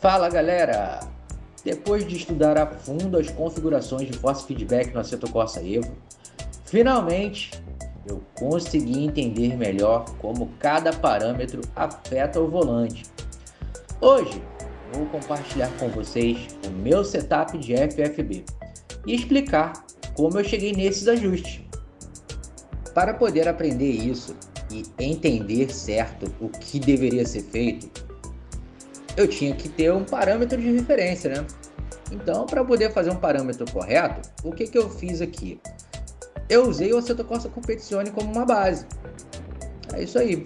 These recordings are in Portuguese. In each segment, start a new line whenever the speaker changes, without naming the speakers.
Fala galera! Depois de estudar a fundo as configurações de force feedback no Assetto Corsa Evo, finalmente eu consegui entender melhor como cada parâmetro afeta o volante. Hoje vou compartilhar com vocês o meu setup de FFB e explicar como eu cheguei nesses ajustes. Para poder aprender isso e entender certo o que deveria ser feito, eu tinha que ter um parâmetro de referência, né? Então, para poder fazer um parâmetro correto, o que eu fiz aqui? Eu usei o Assetto Corsa Competizione como uma base. É isso aí.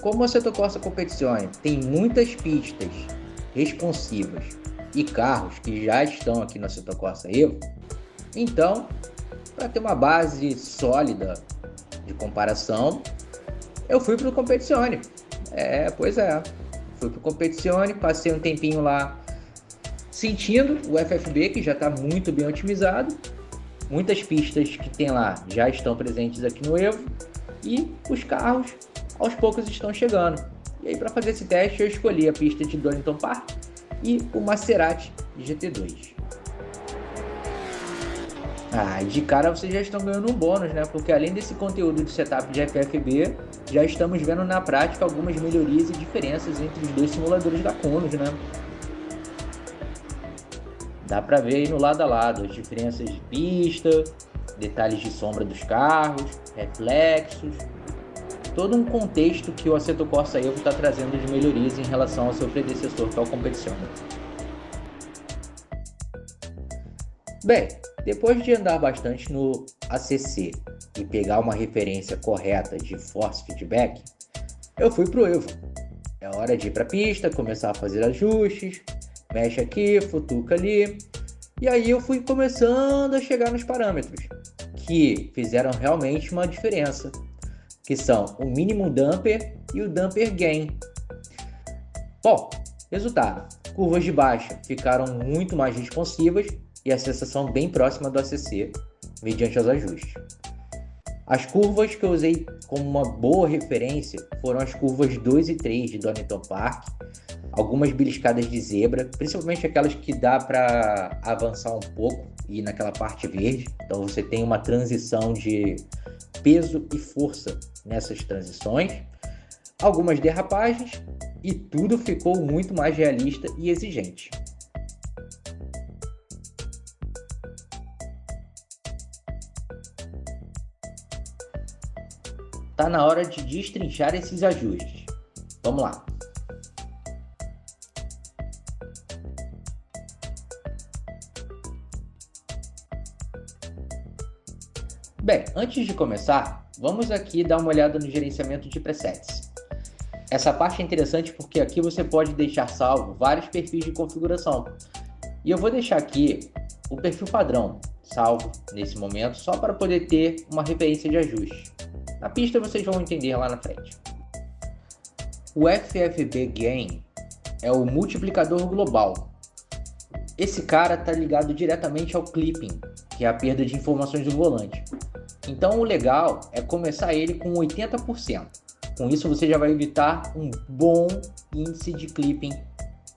Como o Assetto Corsa Competizione tem muitas pistas responsivas e carros que já estão aqui no Assetto Corsa Evo, então, para ter uma base sólida de comparação, eu fui para o Competizione. Fui para o Competizione, passei um tempinho lá sentindo o FFB, que já está muito bem otimizado. Muitas pistas que tem lá já estão presentes aqui no Evo e os carros aos poucos estão chegando. E aí, para fazer esse teste, eu escolhi a pista de Donington Park e o Maserati GT2. De cara vocês já estão ganhando um bônus, né? Porque além desse conteúdo de setup de FFB, já estamos vendo na prática algumas melhorias e diferenças entre os dois simuladores da Cunos, né? Dá pra ver aí no lado a lado as diferenças de pista, detalhes de sombra dos carros, reflexos, todo um contexto que o Assetto Corsa Evo está trazendo de melhorias em relação ao seu predecessor, que é o Competizione. Bem, depois de andar bastante no ACC e pegar uma referência correta de force feedback, eu fui pro Evo. É hora de ir para a pista, começar a fazer ajustes, mexe aqui, futuca ali. E aí eu fui começando a chegar nos parâmetros que fizeram realmente uma diferença, que são o mínimo damper e o damper gain. Bom, resultado, curvas de baixa ficaram muito mais responsivas e a sensação bem próxima do ACC, mediante os ajustes. As curvas que eu usei como uma boa referência foram as curvas 2 e 3 de Donington Park, algumas beliscadas de zebra, principalmente aquelas que dá para avançar um pouco e ir naquela parte verde. Então você tem uma transição de peso e força nessas transições, algumas derrapagens e tudo ficou muito mais realista e exigente. Tá na hora de destrinchar esses ajustes. Vamos lá. Bem, antes de começar, vamos aqui dar uma olhada no gerenciamento de presets. Essa parte é interessante porque aqui você pode deixar salvo vários perfis de configuração. E eu vou deixar aqui o perfil padrão salvo nesse momento, só para poder ter uma referência de ajuste. Na pista vocês vão entender lá na frente. O FFB Gain é o multiplicador global. Esse cara está ligado diretamente ao clipping, que é a perda de informações do volante. Então o legal é começar ele com 80%. Com isso você já vai evitar um bom índice de clipping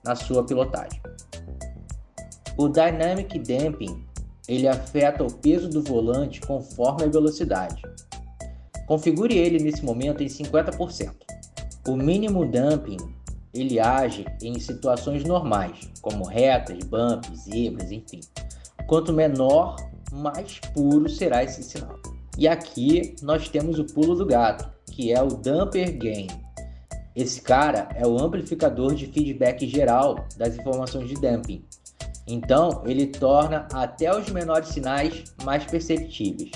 na sua pilotagem. O Dynamic Damping, ele afeta o peso do volante conforme a velocidade. Configure ele nesse momento em 50%. O mínimo damping, ele age em situações normais, como retas, bumps, zebras, enfim. Quanto menor, mais puro será esse sinal. E aqui nós temos o pulo do gato, que é o Damper Gain. Esse cara é o amplificador de feedback geral das informações de damping. Então, ele torna até os menores sinais mais perceptíveis.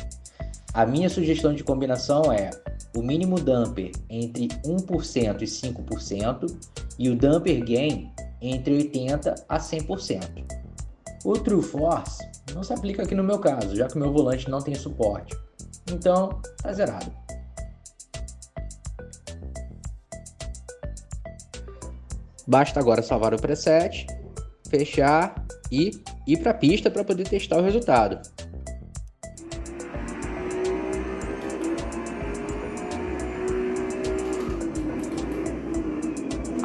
A minha sugestão de combinação é o mínimo damper entre 1% e 5% e o damper gain entre 80% a 100%. O True Force não se aplica aqui no meu caso, já que o meu volante não tem suporte. Então, tá zerado. Basta agora salvar o preset, fechar e ir para a pista para poder testar o resultado.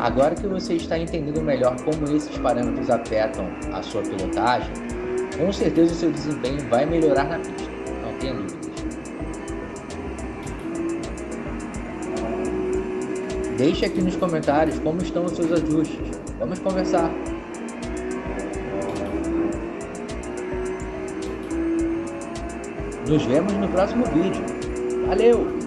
Agora que você está entendendo melhor como esses parâmetros afetam a sua pilotagem, com certeza o seu desempenho vai melhorar na pista, não tenha dúvidas. Deixe aqui nos comentários como estão os seus ajustes. Vamos conversar. Nos vemos no próximo vídeo. Valeu!